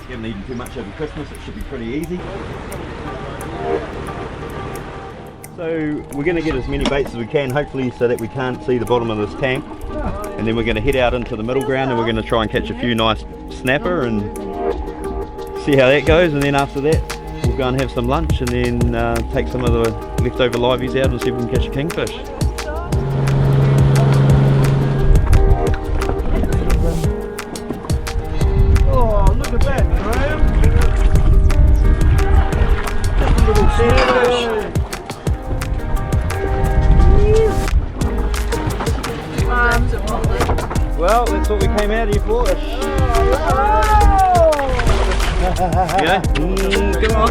You haven't eaten too much over Christmas, it should be pretty easy. So we're going to get as many baits as we can, hopefully so that we can't see the bottom of this tank. And then we're going to head out into the middle ground and we're going to try and catch a few nice snapper and see how that goes. And then after that we'll go and have some lunch and then take some of the leftover liveys out and see if we can catch a kingfish. Oh, look at that, Graham! Just a little kingfish. Well, that's what we came out here for. Yeah. Come on.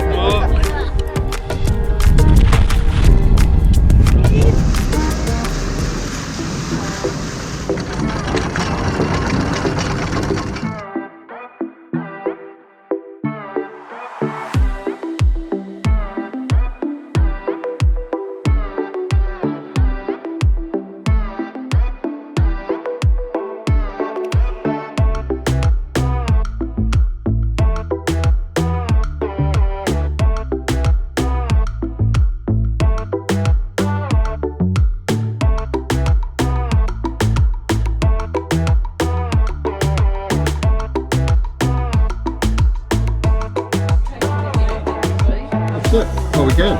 Oh, we can.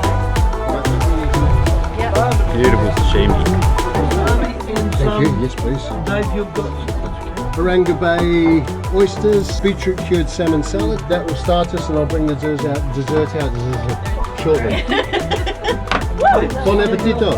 Beautiful sashimi. Thank you. Yes, please. Dave, you've got Baranga Bay oysters, beetroot cured salmon salad. That will start us, and I'll bring the dessert out shortly. Bon appetito.